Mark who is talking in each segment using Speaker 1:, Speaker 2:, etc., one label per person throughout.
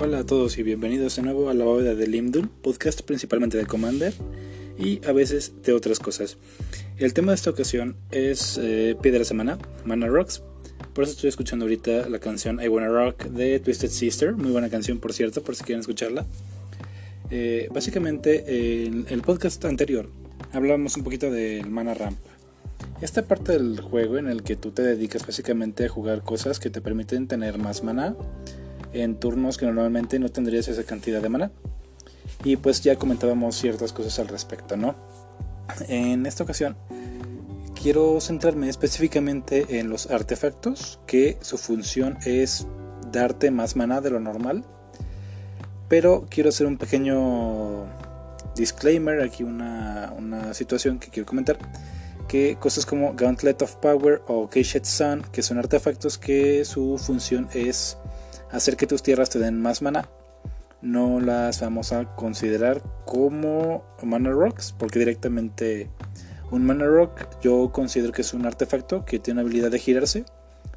Speaker 1: Hola a todos y bienvenidos de nuevo a la bóveda de Limdul, podcast principalmente de Commander y a veces de otras cosas. El tema de esta ocasión es Piedras de Mana, Mana Rocks. Por eso estoy escuchando ahorita la canción I Wanna Rock de Twisted Sister, muy buena canción por cierto, por si quieren escucharla. Básicamente en el podcast anterior hablamos un poquito del Mana Ramp. Esta parte del juego en el que tú te dedicas básicamente a jugar cosas que te permiten tener más mana en turnos que normalmente no tendrías esa cantidad de mana. Y pues ya comentábamos ciertas cosas al respecto, ¿no? En esta ocasión quiero centrarme específicamente en los artefactos, que su función es darte más mana de lo normal. Pero quiero hacer un pequeño disclaimer, aquí una situación que quiero comentar. Que cosas como Gauntlet of Power o Caged Sun, que son artefactos que su función es hacer que tus tierras te den más mana, no las vamos a considerar como Mana Rocks, porque directamente un Mana Rock yo considero que es un artefacto que tiene una habilidad de girarse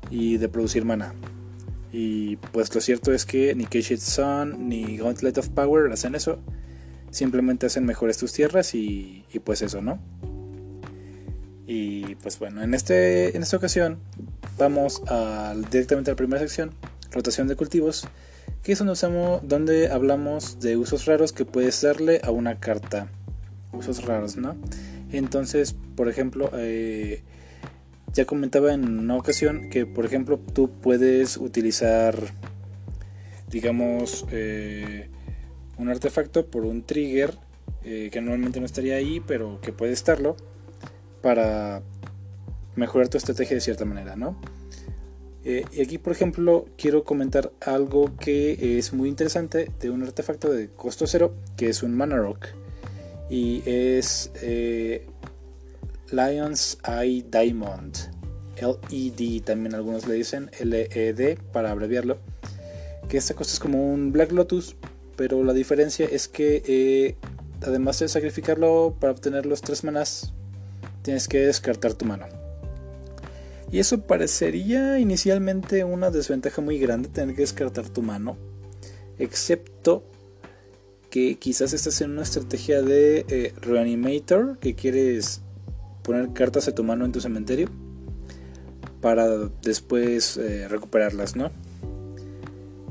Speaker 1: y de producir mana. Y pues lo cierto es que ni Caged Sun ni Gauntlet of Power hacen eso, simplemente hacen mejores tus tierras y pues eso, ¿no? Y pues bueno, en esta ocasión vamos directamente a la primera sección, rotación de cultivos, que es donde hablamos de usos raros que puedes darle a una carta. Usos raros, ¿no? Entonces, por ejemplo, ya comentaba en una ocasión que, por ejemplo, tú puedes utilizar, digamos, un artefacto por un trigger que normalmente no estaría ahí, pero que puede estarlo, para mejorar tu estrategia de cierta manera, ¿no? Y aquí, por ejemplo, quiero comentar algo que es muy interesante de un artefacto de costo 0, que es un Mana Rock, y es Lion's Eye Diamond, LED, también algunos le dicen LED para abreviarlo, que esta cosa es como un Black Lotus, pero la diferencia es que además de sacrificarlo para obtener los 3 manas, tienes que descartar tu mano. Y eso parecería inicialmente una desventaja muy grande, tener que descartar tu mano, excepto que quizás estás en una estrategia de Reanimator, que quieres poner cartas de tu mano en tu cementerio para después recuperarlas, ¿no?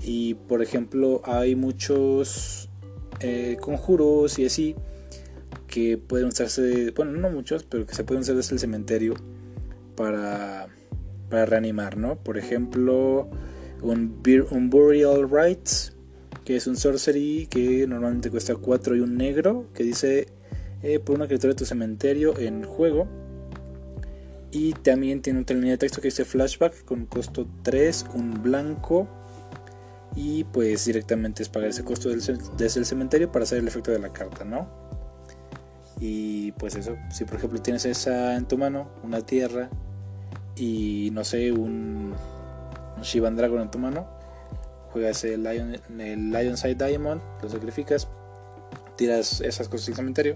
Speaker 1: Y por ejemplo hay muchos conjuros y así que pueden usarse, bueno, no muchos, pero que se pueden usar desde el cementerio para reanimar, ¿no? Por ejemplo, un Burial Rites, que es un sorcery que normalmente cuesta 4 y un negro, que dice por una criatura de tu cementerio en juego. Y también tiene otra línea de texto que dice Flashback con costo 3, un blanco. Y pues directamente es pagar ese costo desde el cementerio para hacer el efecto de la carta, ¿no? Y pues eso, si por ejemplo tienes esa en tu mano, una tierra y no sé, un Shivan Dragon en tu mano, juegas el Lion's Eye Diamond, lo sacrificas, tiras esas cosas al cementerio,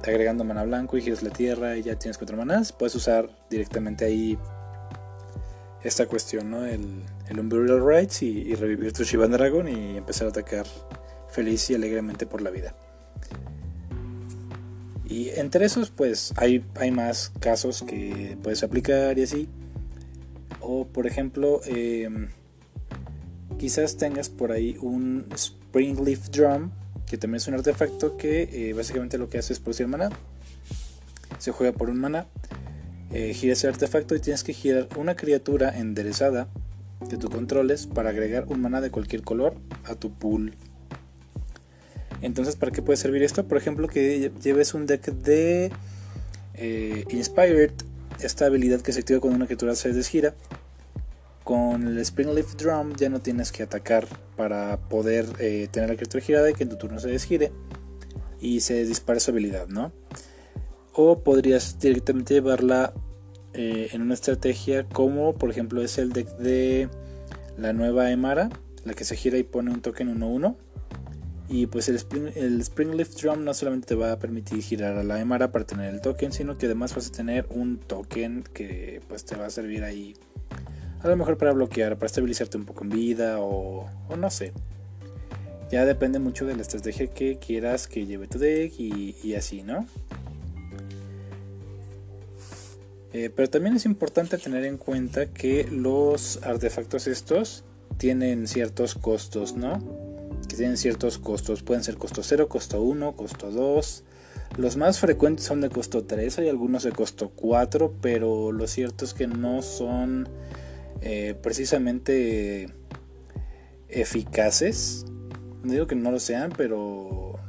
Speaker 1: agregando mana blanco y giras la tierra y ya tienes 4 manas. Puedes usar directamente ahí esta cuestión, ¿no? el Burial Rites y revivir tu Shivan Dragon y empezar a atacar feliz y alegremente por la vida. Y entre esos pues hay más casos que puedes aplicar y así. O por ejemplo, quizás tengas por ahí un Springleaf Drum, que también es un artefacto que básicamente lo que hace es producir mana. Se juega por un mana, gira ese artefacto y tienes que girar una criatura enderezada que tú controles para agregar un mana de cualquier color a tu pool. Entonces, ¿para qué puede servir esto? Por ejemplo, que lleves un deck de Inspired, esta habilidad que se activa cuando una criatura se desgira. Con el Springleaf Drum ya no tienes que atacar para poder tener la criatura girada y que en tu turno se desgire y se dispare su habilidad, ¿no? O podrías directamente llevarla en una estrategia como, por ejemplo, es el deck de la nueva Emara, la que se gira y pone un token 1/1. Y pues el Springleaf Drum no solamente te va a permitir girar a la Emara para tener el token, sino que además vas a tener un token que pues te va a servir ahí A lo mejor para bloquear, para estabilizarte un poco en vida o no sé. Ya depende mucho de la estrategia que quieras que lleve tu deck y así, ¿no? Pero también es importante tener en cuenta que los artefactos estos tienen ciertos costos, ¿no? Que tienen ciertos costos. Pueden ser costo 0, costo 1, costo 2. Los más frecuentes son de costo 3, hay algunos de costo 4, pero lo cierto es que no son precisamente eficaces. No digo que no lo sean, pero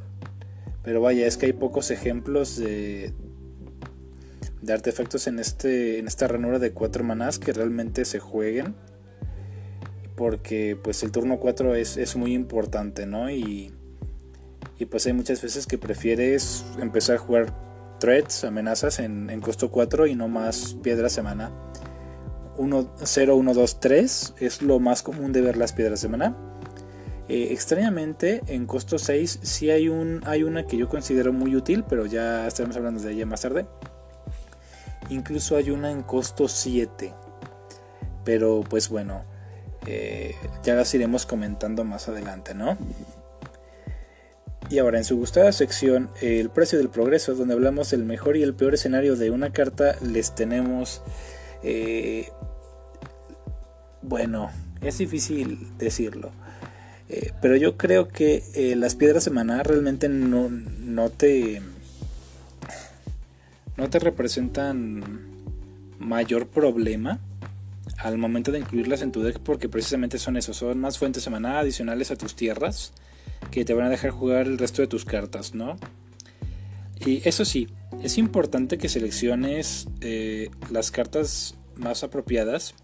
Speaker 1: vaya, es que hay pocos ejemplos de artefactos en esta ranura de 4 manás que realmente se jueguen, porque pues el turno 4 es muy importante, ¿no? Y pues hay muchas veces que prefieres empezar a jugar threats, amenazas en costo 4 y no más piedras de maná. 0, 1, 2, 3 es lo más común de ver las piedras de maná. Extrañamente en costo 6 sí hay una que yo considero muy útil, pero ya estaremos hablando de ella más tarde. Incluso hay una en costo 7, pero pues bueno, ya las iremos comentando más adelante, ¿no? Y ahora en su gustada sección, el precio del progreso, donde hablamos del mejor y el peor escenario de una carta, les tenemos... bueno, es difícil decirlo, pero yo creo que las piedras de maná realmente no te representan mayor problema al momento de incluirlas en tu deck, porque precisamente son más fuentes de maná adicionales a tus tierras que te van a dejar jugar el resto de tus cartas, ¿no? Y eso sí, es importante que selecciones las cartas más apropiadas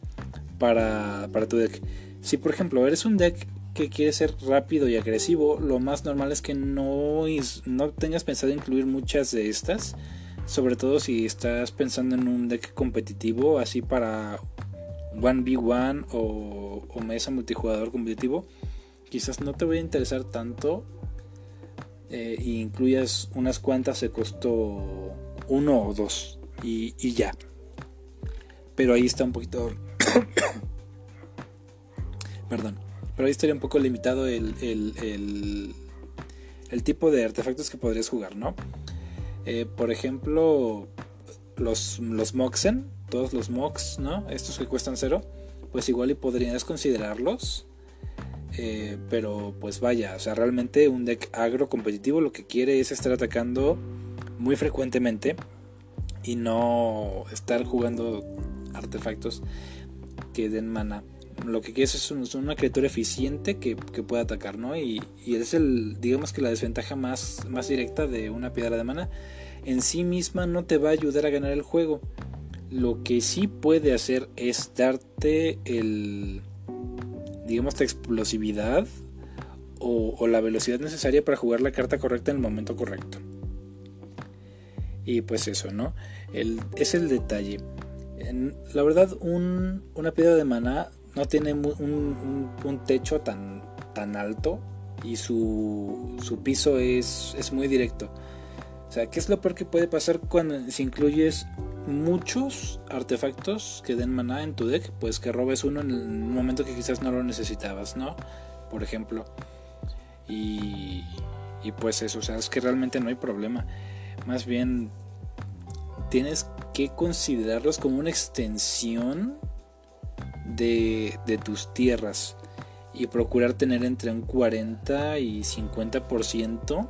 Speaker 1: para tu deck. Si por ejemplo eres un deck que quiere ser rápido y agresivo, lo más normal es que no tengas pensado incluir muchas de estas, sobre todo si estás pensando en un deck competitivo, así para 1v1 o mesa multijugador competitivo. Quizás no te vaya a interesar tanto e incluyas unas cuantas de costo 1 o 2 y ya. Pero ahí está un poquito perdón, pero ahí estaría un poco limitado el tipo de artefactos que podrías jugar, ¿no? Por ejemplo, los Moxen, todos los Mox, ¿no? Estos que cuestan 0, pues igual y podrías considerarlos. Pero pues vaya, o sea, realmente un deck agro competitivo lo que quiere es estar atacando muy frecuentemente y no estar jugando artefactos que den mana. Lo que quieres es una criatura eficiente que pueda atacar, ¿no? Y es digamos que la desventaja más directa de una piedra de mana. En sí misma no te va a ayudar a ganar el juego. Lo que sí puede hacer es darte digamos, la explosividad o la velocidad necesaria para jugar la carta correcta en el momento correcto. Y pues eso, ¿no? Es el detalle. La verdad, una piedra de maná no tiene un techo tan alto y su piso es muy directo. O sea, ¿qué es lo peor que puede pasar si incluyes muchos artefactos que den maná en tu deck? Pues que robes uno en un momento que quizás no lo necesitabas, ¿no? Por ejemplo. Y pues eso, o sea, es que realmente no hay problema. Más bien tienes que considerarlos como una extensión de tus tierras y procurar tener entre un 40 y 50%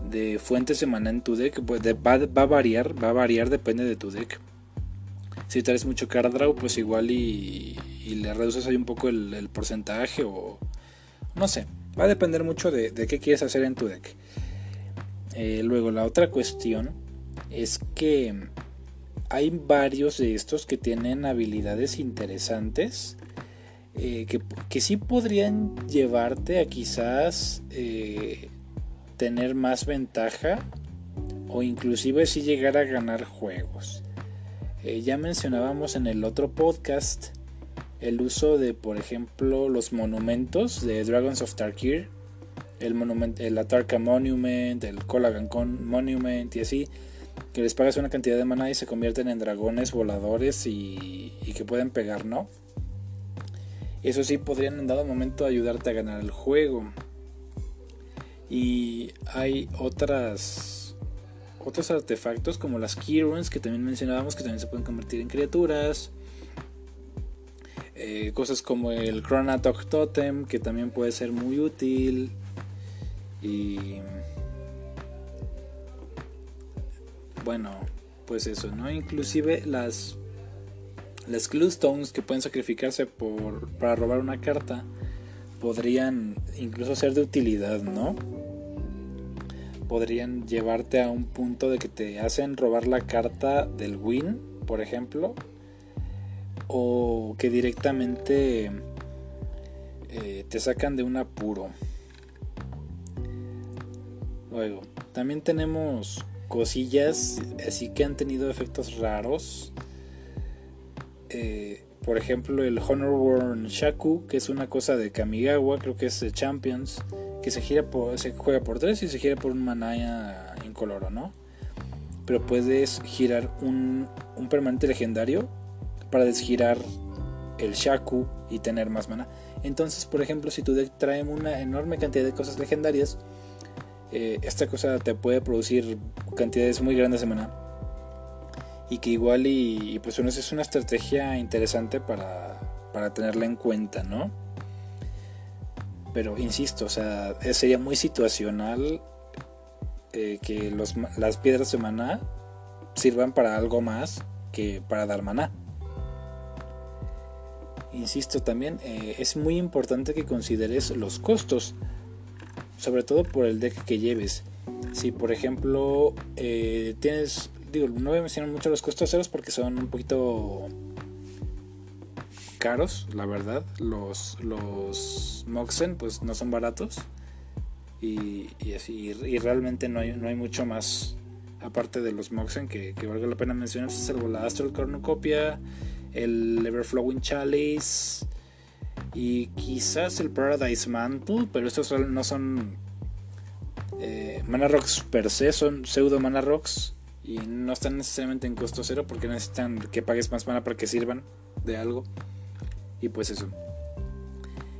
Speaker 1: de fuentes de maná en tu deck. Pues va a variar, depende de tu deck. Si traes mucho card draw, pues igual y le reduces ahí un poco el porcentaje, o no sé, va a depender mucho de qué quieres hacer en tu deck. Luego la otra cuestión es que hay varios de estos que tienen habilidades interesantes, que sí podrían llevarte a quizás tener más ventaja o inclusive si llegar a ganar juegos. Ya mencionábamos en el otro podcast el uso de, por ejemplo, los monumentos de Dragons of Tarkir, el Atarka Monument, el Kolagan Monument y así, que les pagas una cantidad de maná y se convierten en dragones voladores y que pueden pegar, ¿no? Eso sí, podrían en dado momento ayudarte a ganar el juego. Y hay otros artefactos como las Key Runes que también mencionábamos, que también se pueden convertir en criaturas. Cosas como el Chronatok Totem, que también puede ser muy útil. Y bueno, pues eso, ¿no? Inclusive las Clue Stones, que pueden sacrificarse para robar una carta, podrían incluso ser de utilidad, ¿no? Podrían llevarte a un punto de que te hacen robar la carta del win, por ejemplo, o que directamente te sacan de un apuro. Luego, también tenemos cosillas así que han tenido efectos raros. Por ejemplo, el Honorworn Shaku, que es una cosa de Kamigawa, creo que es de Champions, que se juega por 3 y se gira por un maná incoloro, ¿no? Pero puedes girar un permanente legendario para desgirar el Shaku y tener más maná. Entonces, por ejemplo, si tu deck trae una enorme cantidad de cosas legendarias, esta cosa te puede producir cantidades muy grandes de maná. Y que igual y pues bueno, es una estrategia interesante para tenerla en cuenta, ¿no? Pero insisto, o sea, sería muy situacional que las piedras de maná sirvan para algo más que para dar maná. Insisto también, es muy importante que consideres los costos, sobre todo por el deck que lleves. Si por ejemplo tienes, no voy a mencionar mucho los costos ceros porque son un poquito caros, la verdad. Los Moxen pues no son baratos y así, y realmente no hay mucho más aparte de los Moxen que valga la pena mencionar, salvo la Astral Cornucopia, el Everflowing Chalice y quizás el Paradise Mantle, pero estos no son Mana Rocks per se, son pseudo Mana Rocks y no están necesariamente en costo cero porque necesitan que pagues más mana para que sirvan de algo. Y pues eso.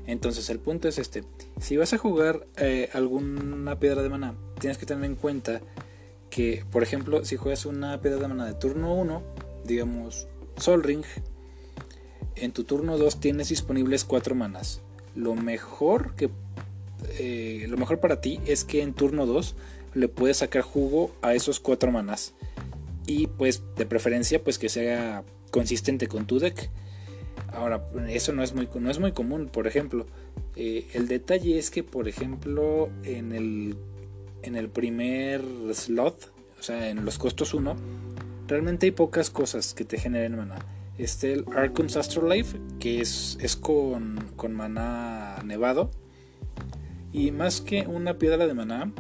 Speaker 1: Entonces el punto es este: si vas a jugar alguna piedra de maná, tienes que tener en cuenta que, por ejemplo, si juegas una piedra de maná de turno 1, digamos Sol Ring, en tu turno 2 tienes disponibles 4 manas. Lo mejor para ti es que en turno 2 le puedes sacar jugo a esos 4 manas. Y pues de preferencia pues que sea consistente con tu deck. Ahora, eso no es muy común. Por ejemplo, el detalle es que, por ejemplo, en el primer slot, o sea, en los costos 1, realmente hay pocas cosas que te generen maná. Este el Archon's Astrolife, que es con maná nevado. Y más que una piedra de maná,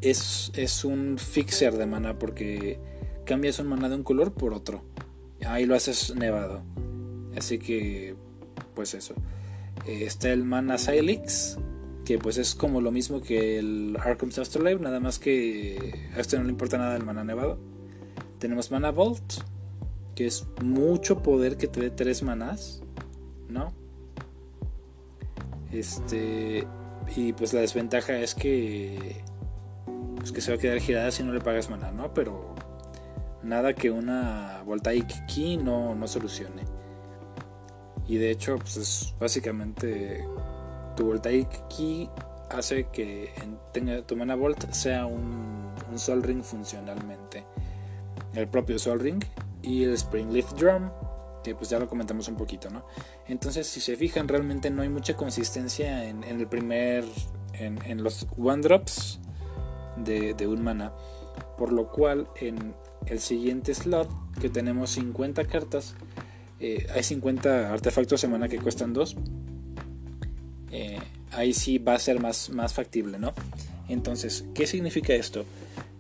Speaker 1: es un fixer de maná, porque cambias un maná de un color por otro. Ahí lo haces nevado. Así que, pues eso. Está el Mana Silix, que pues es como lo mismo que el Archon's Astrolife, nada más que a este no le importa nada el maná nevado. Tenemos Mana Vault, que es mucho poder que te dé 3 manás, ¿no? Y pues la desventaja es que se va a quedar girada si no le pagas maná, ¿no? Pero nada que una Voltaic Key no solucione. Y de hecho, pues es básicamente tu Voltaic Key hace que tu Mana Vault sea un Sol Ring funcionalmente. El propio Sol Ring y el Springleaf Drum, que pues ya lo comentamos un poquito, ¿no? Entonces, si se fijan, realmente no hay mucha consistencia en los one drops de un mana, por lo cual en el siguiente slot, que tenemos 50 cartas, hay 50 artefactos de mana que cuestan 2. Ahí sí va a ser más factible, ¿no? Entonces, ¿qué significa esto?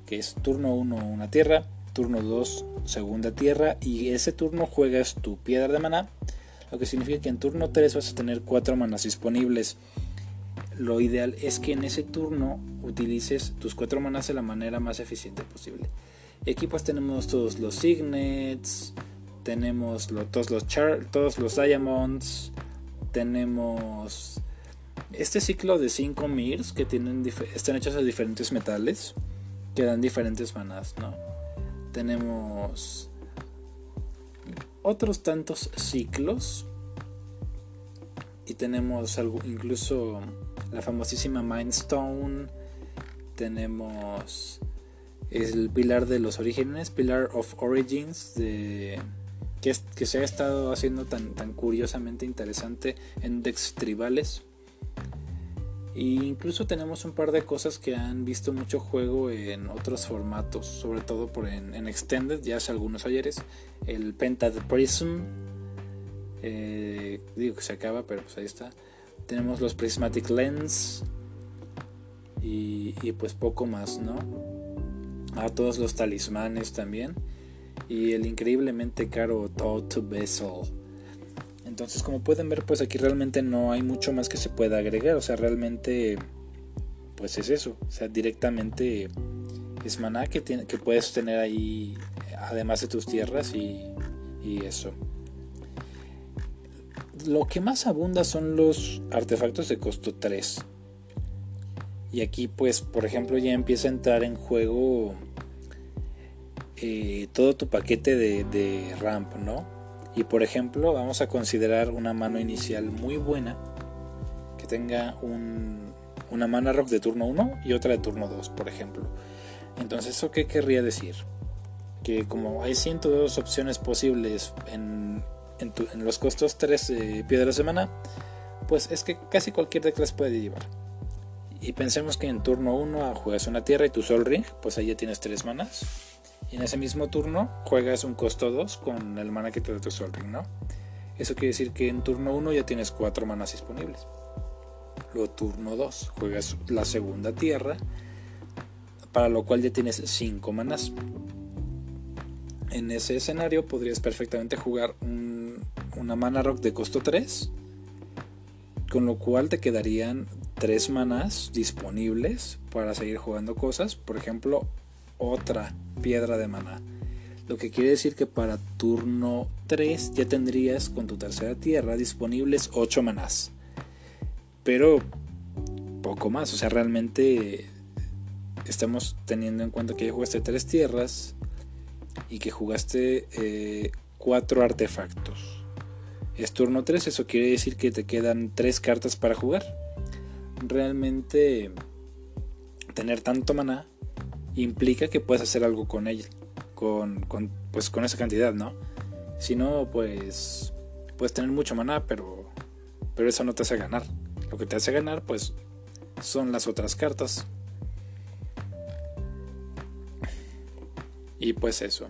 Speaker 1: Que es turno 1 una tierra, turno 2 segunda tierra, y ese turno juegas tu piedra de maná, lo que significa que en turno 3 vas a tener 4 manas disponibles. Lo ideal es que en ese turno utilices tus 4 manas de la manera más eficiente posible. Y aquí pues tenemos todos los Signets, tenemos todos los Diamonds, Tenemos este ciclo de 5 Mirs que están hechos de diferentes metales que dan diferentes manás, ¿no? Tenemos otros tantos ciclos y tenemos incluso la famosísima Mind Stone. Tenemos el pilar de los orígenes, Pillar of Origins, que se ha estado haciendo tan curiosamente interesante en decks tribales. E incluso tenemos un par de cosas que han visto mucho juego en otros formatos, sobre todo en Extended, ya hace algunos ayeres. El Pentad Prism, digo que se acaba, pero pues ahí está. Tenemos los Prismatic Lens y pues poco más, ¿no? Todos los talismanes también, y el increíblemente caro Thought Vessel. Entonces, como pueden ver, pues aquí realmente no hay mucho más que se pueda agregar. O sea, realmente pues es eso. O sea, directamente es maná que puedes tener ahí, además de tus tierras, y eso. Lo que más abunda son los artefactos de costo 3. Y aquí pues, por ejemplo, ya empieza a entrar en juego todo tu paquete de ramp, ¿no? Y por ejemplo, vamos a considerar una mano inicial muy buena que tenga una mana rock de turno 1 y otra de turno 2, por ejemplo. Entonces, ¿eso qué querría decir? Que como hay 102 opciones posibles en los costos 3 piedras de mana, pues es que casi cualquier deck las puede llevar. Y pensemos que en turno 1 juegas una tierra y tu Sol Ring, pues ahí ya tienes 3 manas. Y en ese mismo turno juegas un costo 2 con el mana que te da tu Sol Ring, ¿no? Eso quiere decir que en turno 1 ya tienes 4 manas disponibles. Luego turno 2 juegas la segunda tierra, para lo cual ya tienes 5 manas. En ese escenario podrías perfectamente jugar una mana rock de costo 3, con lo cual te quedarían 3 manas disponibles para seguir jugando cosas. Por ejemplo, otra piedra de maná, lo que quiere decir que para turno 3 ya tendrías con tu tercera tierra disponibles 8 manás, pero poco más. O sea, realmente estamos teniendo en cuenta que ya jugaste 3 tierras y que jugaste 4 artefactos. Es turno 3, eso quiere decir que te quedan 3 cartas para jugar. Realmente tener tanto maná implica que puedes hacer algo con ella, con esa cantidad, ¿no? Si no, pues puedes tener mucho maná, pero eso no te hace ganar. Lo que te hace ganar, pues, son las otras cartas. Y pues eso.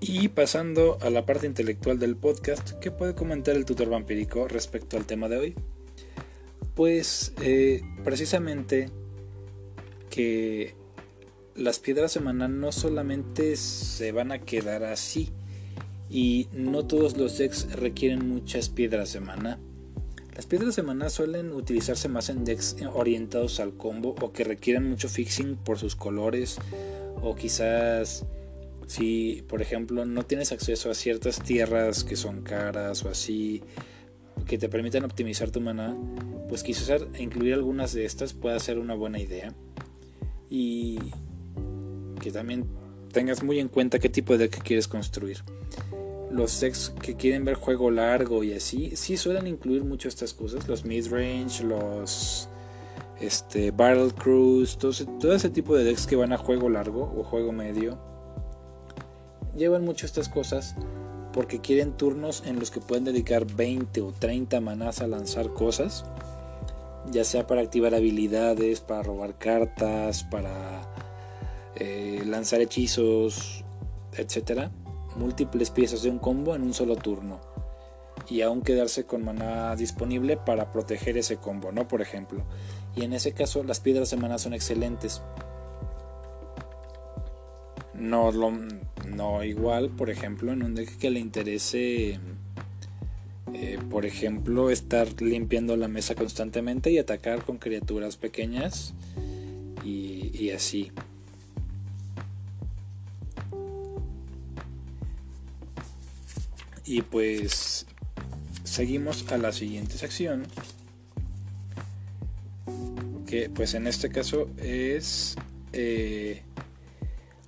Speaker 1: Y pasando a la parte intelectual del podcast, ¿qué puede comentar el tutor vampírico respecto al tema de hoy? Pues precisamente que las piedras de maná no solamente se van a quedar así, y no todos los decks requieren muchas piedras de maná. Las piedras de maná suelen utilizarse más en decks orientados al combo o que requieren mucho fixing por sus colores, o quizás si por ejemplo no tienes acceso a ciertas tierras que son caras o así, que te permitan optimizar tu maná, pues quizás incluir algunas de estas pueda ser una buena idea. Y que también tengas muy en cuenta qué tipo de deck quieres construir. Los decks que quieren ver juego largo y así, sí suelen incluir mucho estas cosas, los midrange, los Battle Cruise, todo ese tipo de decks que van a juego largo o juego medio, llevan mucho estas cosas porque quieren turnos en los que pueden dedicar 20 o 30 manás a lanzar cosas, ya sea para activar habilidades, para robar cartas, para lanzar hechizos, etcétera. Múltiples piezas de un combo en un solo turno, y aún quedarse con maná disponible para proteger ese combo, ¿no? Por ejemplo. Y en ese caso las piedras de maná son excelentes. No igual, por ejemplo, en un deck que le interese por ejemplo, estar limpiando la mesa constantemente y atacar con criaturas pequeñas y así. Y pues seguimos a la siguiente sección, que pues en este caso es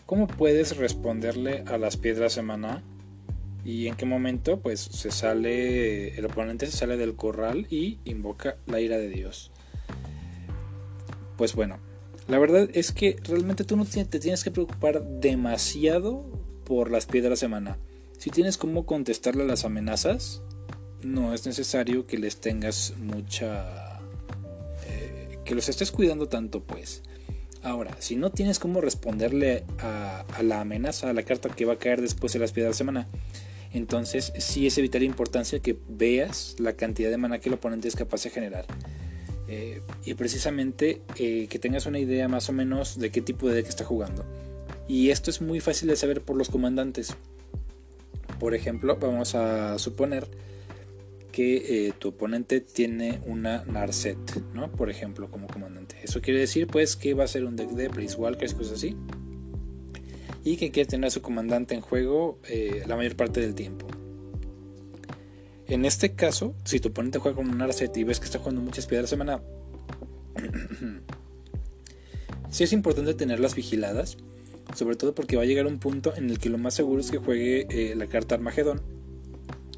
Speaker 1: cómo puedes responderle a las piedras de maná y en qué momento pues el oponente se sale del corral y invoca la ira de Dios. Pues bueno, la verdad es que realmente tú no te tienes que preocupar demasiado por las piedras de maná. Si tienes cómo contestarle a las amenazas, no es necesario que les tengas que los estés cuidando tanto pues. Ahora, si no tienes cómo responderle a la amenaza, a la carta que va a caer después de las piedras de maná, entonces sí es de vital importancia que veas la cantidad de maná que el oponente es capaz de generar. Y precisamente que tengas una idea más o menos de qué tipo de deck está jugando. Y esto es muy fácil de saber por los comandantes. Por ejemplo, vamos a suponer que tu oponente tiene una Narset, ¿no? Por ejemplo, como comandante. Eso quiere decir pues que va a ser un deck de Place Walkers y cosas así. Y que quiere tener a su comandante en juego la mayor parte del tiempo. En este caso, si tu oponente juega con un Narset y ves que está jugando muchas piedras de maná, sí es importante tenerlas vigiladas, sobre todo porque va a llegar un punto en el que lo más seguro es que juegue la carta Armagedón,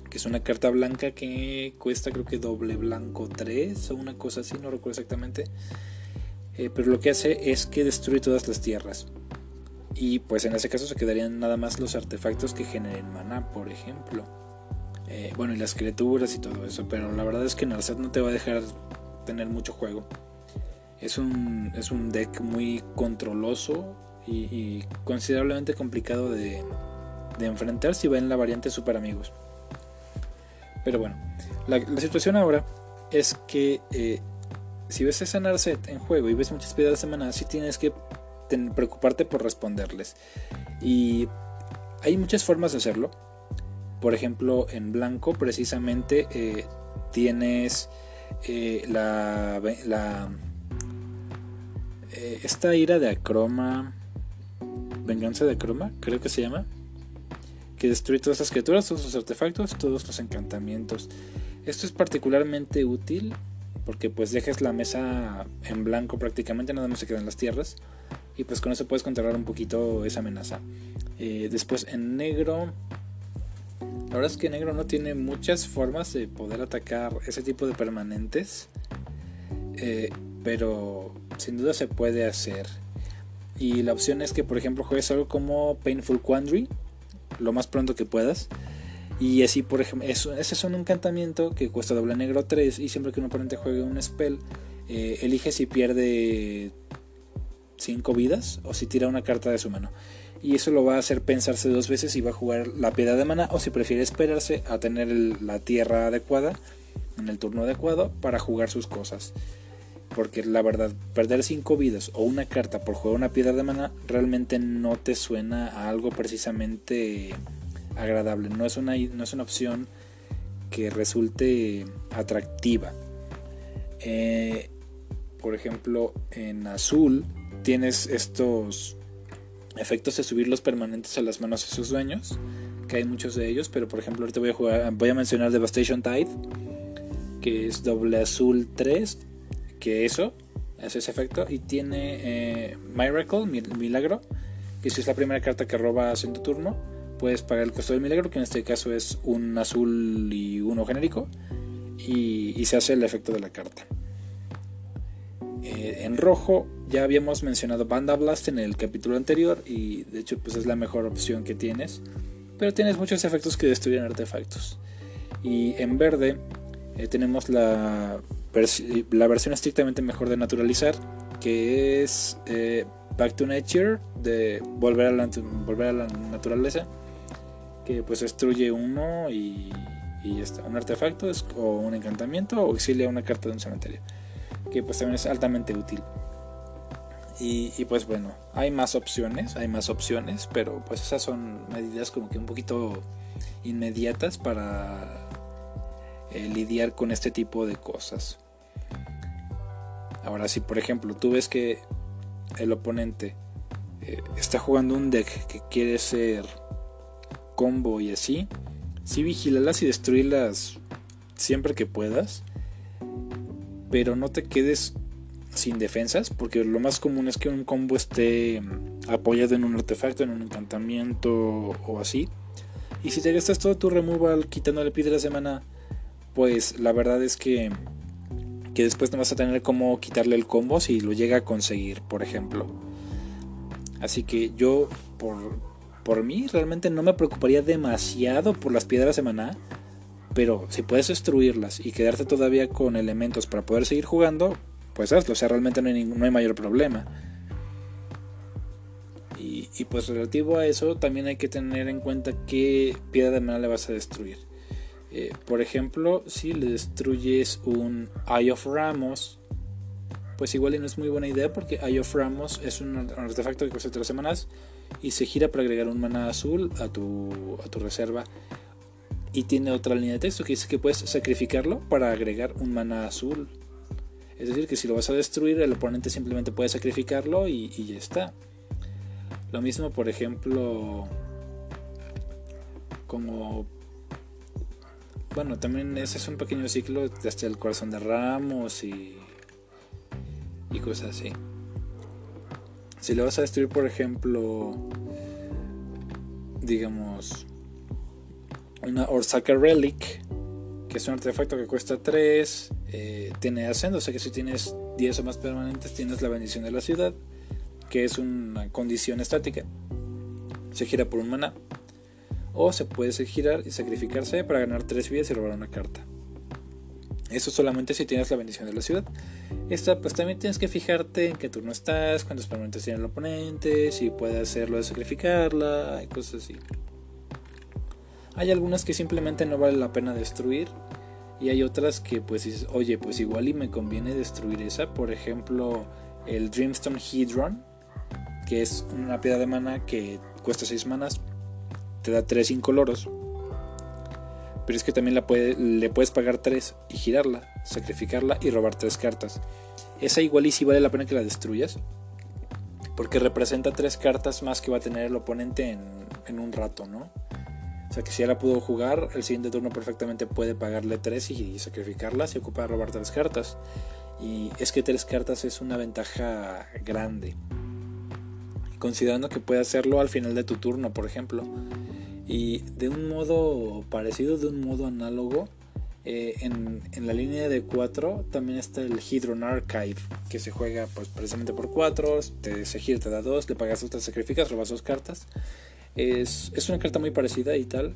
Speaker 1: que es una carta blanca que cuesta creo que doble blanco 3 o una cosa así, no recuerdo exactamente, pero lo que hace es que destruye todas las tierras. Y pues en ese caso se quedarían nada más los artefactos que generen maná, por ejemplo. Bueno, y las criaturas y todo eso, pero la verdad es que Narset no te va a dejar tener mucho juego. Es un deck muy controloso y considerablemente complicado de enfrentar si va en la variante Super Amigos. Pero bueno, la situación ahora es que si ves esa Narset en juego y ves muchas piedras de maná, sí tienes que preocuparte por responderles. Y hay muchas formas de hacerlo. Por ejemplo, en blanco precisamente tienes esta ira de Akroma, venganza de Akroma, creo que se llama, que destruye todas las criaturas, todos los artefactos, todos los encantamientos. Esto es particularmente útil porque pues dejas la mesa en blanco prácticamente, nada más se quedan las tierras y pues con eso puedes controlar un poquito esa amenaza. Después en negro, la verdad es que negro no tiene muchas formas de poder atacar ese tipo de permanentes, pero sin duda se puede hacer. Y la opción es que por ejemplo juegues algo como Painful Quandary lo más pronto que puedas. Y así por ejemplo, ese es un encantamiento que cuesta doble negro 3 y siempre que un oponente juegue un spell, elige si pierde 5 vidas o si tira una carta de su mano. Y eso lo va a hacer pensarse dos veces si va a jugar la piedra de maná o si prefiere esperarse a tener la tierra adecuada en el turno adecuado para jugar sus cosas. Porque la verdad, perder 5 vidas o una carta por jugar una piedra de maná realmente no te suena a algo precisamente agradable. No es una opción que resulte atractiva. Por ejemplo, en azul tienes estos efectos de subir los permanentes a las manos de sus dueños, que hay muchos de ellos, pero por ejemplo ahorita voy a mencionar Devastation Tide, que es doble azul 3, que eso hace ese efecto, y tiene Miracle, milagro, que si es la primera carta que robas en tu turno, puedes pagar el costo del milagro, que en este caso es un azul y uno genérico, y se hace el efecto de la carta. En rojo ya habíamos mencionado Banda Blast en el capítulo anterior y de hecho pues es la mejor opción que tienes, pero tienes muchos efectos que destruyen artefactos. Y en verde tenemos la versión estrictamente mejor de naturalizar, que es Back to Nature, de volver a la naturaleza, que pues destruye uno y un artefacto o un encantamiento o exilia una carta de un cementerio, que pues también es altamente útil. Y pues bueno, hay más opciones, pero pues esas son medidas como que un poquito inmediatas para lidiar con este tipo de cosas. Ahora, si por ejemplo tú ves que el oponente está jugando un deck que quiere ser combo y así, Sí, vigílalas y destruirlas siempre que puedas, pero no te quedes sin defensas, porque lo más común es que un combo esté apoyado en un artefacto, en un encantamiento o así. Y si te gastas todo tu removal quitándole piedras de mana, pues la verdad es que después no vas a tener cómo quitarle el combo si lo llega a conseguir, por ejemplo. Así que yo, por mí, realmente no me preocuparía demasiado por las piedras de maná. Pero si puedes destruirlas y quedarte todavía con elementos para poder seguir jugando, pues hazlo. O sea, realmente no hay mayor problema. Y pues relativo a eso, también hay que tener en cuenta qué piedra de maná le vas a destruir. Por ejemplo, si le destruyes un Eye of Ramos, pues igual no es muy buena idea, porque Eye of Ramos es un artefacto que cuesta 3 semanas y se gira para agregar un maná azul a tu reserva. Y tiene otra línea de texto que dice que puedes sacrificarlo para agregar un maná azul. Es decir, que si lo vas a destruir, el oponente simplemente puede sacrificarlo y ya está. Lo mismo, por ejemplo, como... Bueno, también ese es un pequeño ciclo desde el corazón de Ramos y cosas así. Si le vas a destruir, por ejemplo, digamos, una Orsaka Relic, que es un artefacto que cuesta 3, tiene ascendo, o sea que si tienes 10 o más permanentes tienes la bendición de la ciudad, que es una condición estática. Se gira por un maná, o se puede girar y sacrificarse para ganar 3 vidas y robar una carta. Eso solamente si tienes la bendición de la ciudad. Esta pues también tienes que fijarte en qué turno estás, cuántos permanentes tiene el oponente, si puede hacerlo de sacrificarla y cosas así. Hay algunas que simplemente no vale la pena destruir, y hay otras que pues dices, oye, pues igual y me conviene destruir esa. Por ejemplo, el Dreamstone Hedron, que es una piedra de mana que cuesta 6 manas, te da 3 incoloros, pero es que también le puedes pagar 3 y girarla, sacrificarla y robar 3 cartas. Esa igual y si vale la pena que la destruyas, porque representa 3 cartas más que va a tener el oponente en un rato, ¿no? O sea que si ya la pudo jugar, el siguiente turno perfectamente puede pagarle 3 y sacrificarlas y ocupar robar 3 cartas. Y es que 3 cartas es una ventaja grande, considerando que puede hacerlo al final de tu turno, por ejemplo. Y de un modo parecido, de un modo análogo, en la línea de 4 también está el Hedron Archive, que se juega pues precisamente por 4, se gira, te da 2, le pagas 2, te sacrificas, robas 2 cartas. Es una carta muy parecida y tal.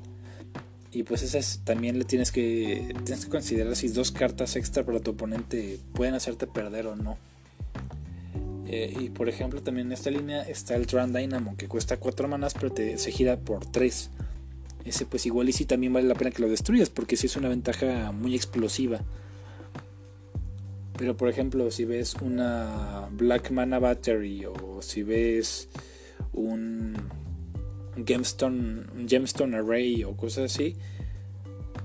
Speaker 1: Y pues esas también tienes que considerar si 2 cartas extra para tu oponente pueden hacerte perder o no. Y por ejemplo también en esta línea está el Tran Dynamo, que cuesta 4 manas pero se gira por 3. Ese pues igual y sí también vale la pena que lo destruyas, porque sí es una ventaja muy explosiva. Pero por ejemplo si ves una Black Mana Battery, o si ves un Gemstone Array o cosas así,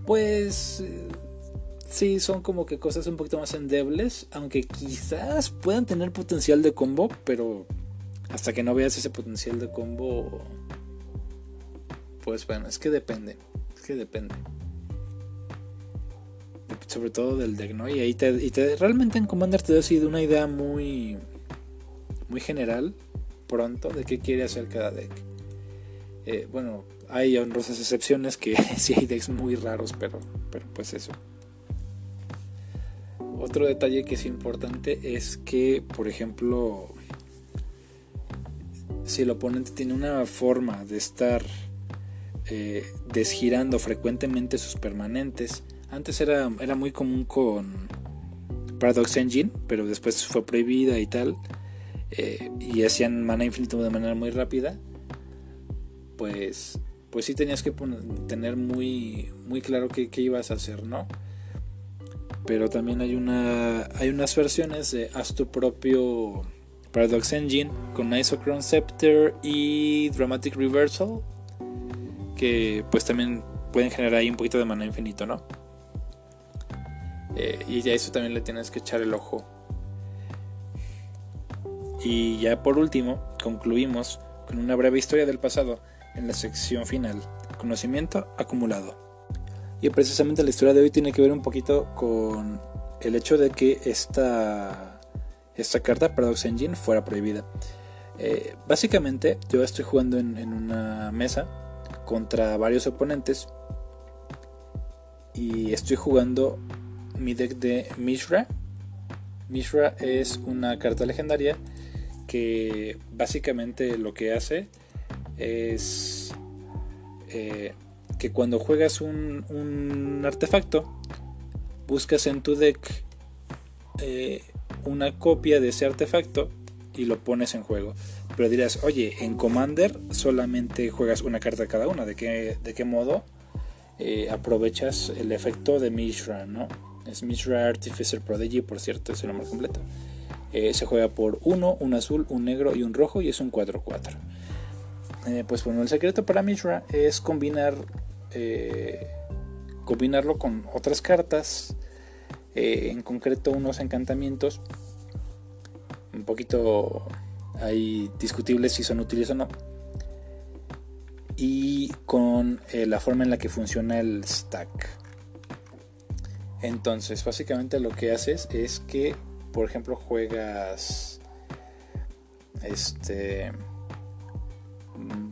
Speaker 1: pues sí, son como que cosas un poquito más endebles, aunque quizás puedan tener potencial de combo, pero hasta que no veas ese potencial de combo, pues bueno, es que depende. Sobre todo del deck, ¿no? Y ahí realmente en Commander te da sido una idea muy general pronto de qué quiere hacer cada deck. Bueno, hay honrosas excepciones que sí hay decks muy raros, pero pues eso. Otro detalle que es importante es que, por ejemplo, si el oponente tiene una forma de estar desgirando frecuentemente sus permanentes, antes era muy común con Paradox Engine, pero después fue prohibida y tal, y hacían mana infinito de manera muy rápida, pues sí tenías que tener muy claro qué ibas a hacer, ¿no? Pero también hay unas versiones de haz tu propio Paradox Engine con Isochron Scepter y Dramatic Reversal, que pues también pueden generar ahí un poquito de mana infinito, ¿no? Y a eso también le tienes que echar el ojo. Y ya por último concluimos con una breve historia del pasado en la sección final: conocimiento acumulado. Y precisamente la historia de hoy tiene que ver un poquito con el hecho de que esta carta, Paradox Engine, fuera prohibida. Básicamente yo estoy jugando en una mesa contra varios oponentes y estoy jugando mi deck de Mishra. Mishra es una carta legendaria que básicamente lo que hace es que cuando juegas un artefacto, buscas en tu deck una copia de ese artefacto y lo pones en juego. Pero dirás, oye, en Commander solamente juegas una carta cada una. ¿De qué modo aprovechas el efecto de Mishra, ¿no? Es Mishra Artificer Prodigy, por cierto, es el nombre completo. Se juega por un azul, un negro y un rojo y es un 4/4. Pues bueno, el secreto para Mishra es combinarlo con otras cartas, en concreto unos encantamientos un poquito ahí discutibles si son útiles o no, y con la forma en la que funciona el stack. Entonces básicamente lo que haces es que, por ejemplo, juegas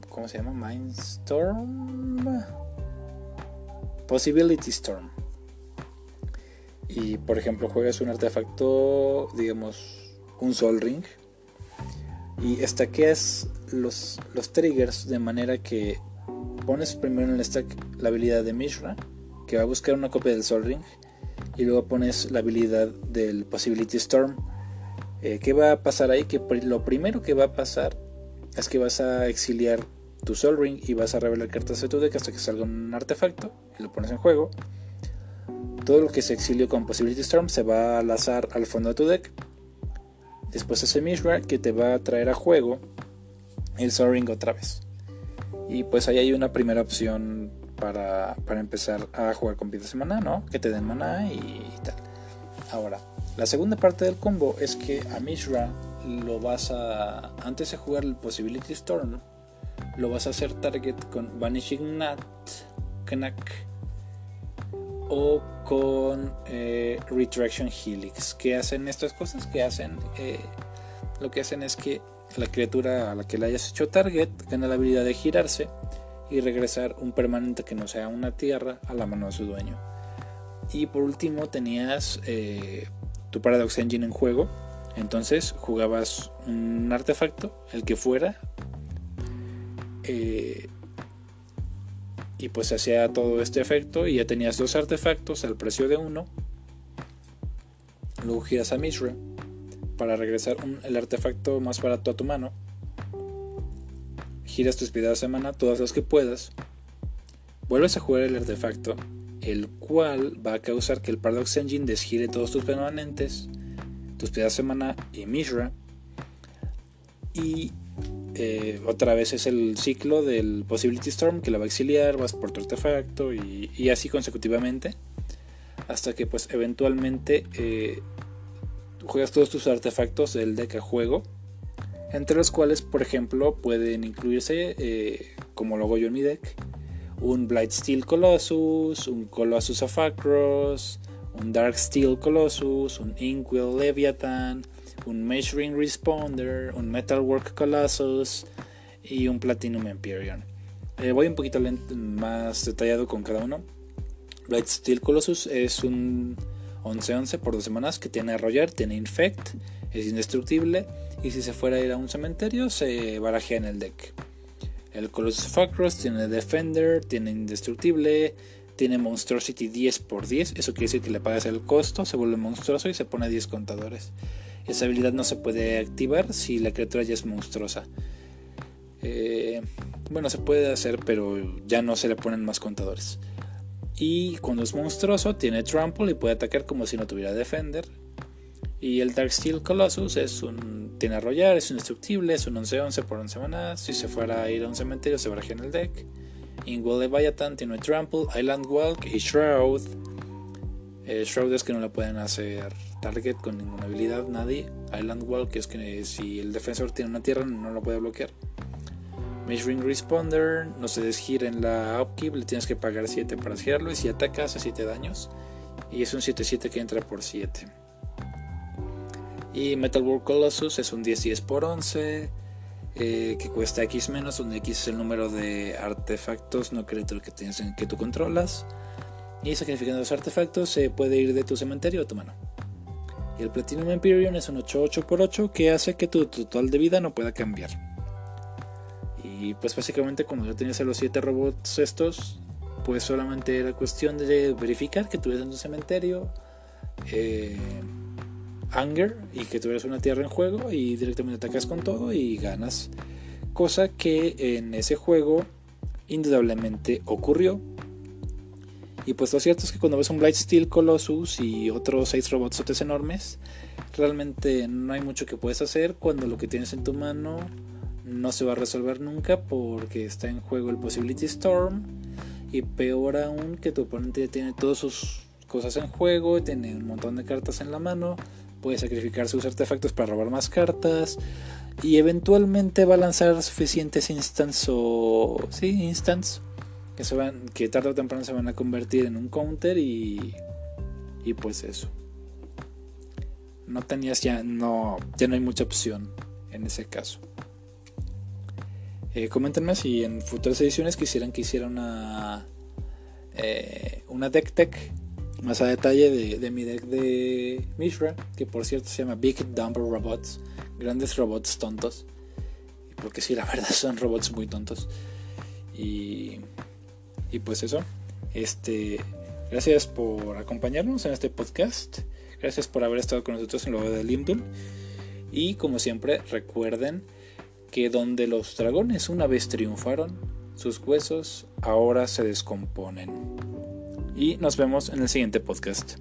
Speaker 1: ¿cómo se llama? Mindstorm, Possibility Storm, y por ejemplo juegas un artefacto, digamos un Sol Ring, y stackeas los triggers de manera que pones primero en el stack la habilidad de Mishra, que va a buscar una copia del Sol Ring, y luego pones la habilidad del Possibility Storm. ¿Qué va a pasar ahí? Que lo primero que va a pasar es que vas a exiliar tu Sol Ring y vas a revelar cartas de tu deck hasta que salga un artefacto y lo pones en juego. Todo lo que se exilió con Possibility Storm se va a lanzar al fondo de tu deck. Después hace Mishra, que te va a traer a juego el Sol Ring otra vez. Y pues ahí hay una primera opción para empezar a jugar con piedras de maná, ¿no? Que te den maná y tal. Ahora, la segunda parte del combo es que a Mishra lo vas a, antes de jugar el Possibility Storm, lo vas a hacer target con Vanishing Knack o con Retraction Helix. ¿Qué hacen estas cosas? Lo que hacen es que la criatura a la que le hayas hecho target gana la habilidad de girarse y regresar un permanente que no sea una tierra a la mano de su dueño. Y por último tenías tu Paradox Engine en juego. Entonces jugabas un artefacto, el que fuera, y pues hacía todo este efecto y ya tenías dos artefactos al precio de uno. Luego giras a Mishra para regresar el artefacto más barato a tu mano. Giras tus piedras de mana, todas las que puedas. Vuelves a jugar el artefacto, el cual va a causar que el Paradox Engine desgire todos tus permanentes, tus piedras de mana y Mishra. Y otra vez es el ciclo del Possibility Storm, que la va a exiliar, vas por tu artefacto y así consecutivamente, hasta que pues eventualmente juegas todos tus artefactos del deck a juego, entre los cuales por ejemplo pueden incluirse, como lo hago yo en mi deck, un Blightsteel Colossus, un Colossus of Akros, un Darksteel Colossus, un Inkwell Leviathan, un Measuring Responder, un Metalwork Colossus y un Platinum Empyrean. Voy un poquito más detallado con cada uno. Blightsteel Colossus es un 11-11 por 2 semanas que tiene Arrollar, tiene Infect, es indestructible y si se fuera a ir a un cementerio se barajea en el deck. El Colossus of Akros tiene Defender, tiene Indestructible, tiene Monstrosity 10 por 10, eso quiere decir que le pagas el costo, se vuelve monstruoso y se pone 10 contadores. Esa habilidad no se puede activar si la criatura ya es monstruosa. Bueno, se puede hacer, pero ya no se le ponen más contadores. Y cuando es monstruoso tiene Trample y puede atacar como si no tuviera Defender. Y el Darksteel Colossus tiene Arrollar, es indestructible, es un 11-11 por 11 semanas. Si se fuera a ir a un cementerio se barajea en el deck. Inkwell Leviathan tiene Trample, Island Walk y Shroud. Shroud es que no le pueden hacer target con ninguna habilidad, nadie. Island Walk es que si el defensor tiene una tierra no lo puede bloquear. Ring Responder, no se desgira en la upkeep, le tienes que pagar 7 para girarlo, y si atacas hace 7 daños, y es un 7-7 que entra por 7. Y Metal World Colossus es un 10-10 por 11, que cuesta X menos, donde X es el número de artefactos no crédito que tú controlas, y sacrificando los artefactos se puede ir de tu cementerio a tu mano. Y el Platinum Empyrean es un 8-8 por 8 que hace que tu total de vida no pueda cambiar. Y pues básicamente cuando ya tenías a los 7 robots estos, pues solamente era cuestión de verificar que tuvieras en tu cementerio Anger y que tuvieras una tierra en juego, y directamente atacas con todo y ganas. Cosa que en ese juego indudablemente ocurrió. Y pues lo cierto es que cuando ves un Blightsteel Colossus y otros 6 robotsotes enormes, realmente no hay mucho que puedes hacer cuando lo que tienes en tu mano no se va a resolver nunca, porque está en juego el Possibility Storm, y peor aún que tu oponente tiene todas sus cosas en juego, tiene un montón de cartas en la mano, puede sacrificar sus artefactos para robar más cartas, y eventualmente va a lanzar suficientes instants que tarde o temprano se van a convertir en un counter, y pues eso. Ya no hay mucha opción en ese caso. Coméntenme si en futuras ediciones quisieran que hiciera una deck tech más a detalle de mi deck de Mishra, que por cierto se llama Big Dumb Robots, grandes robots tontos, porque sí, la verdad son robots muy tontos. Y pues eso, gracias por acompañarnos en este podcast, gracias por haber estado con nosotros en lo de Limdul, y como siempre recuerden que donde los dragones una vez triunfaron, sus huesos ahora se descomponen. Y nos vemos en el siguiente podcast.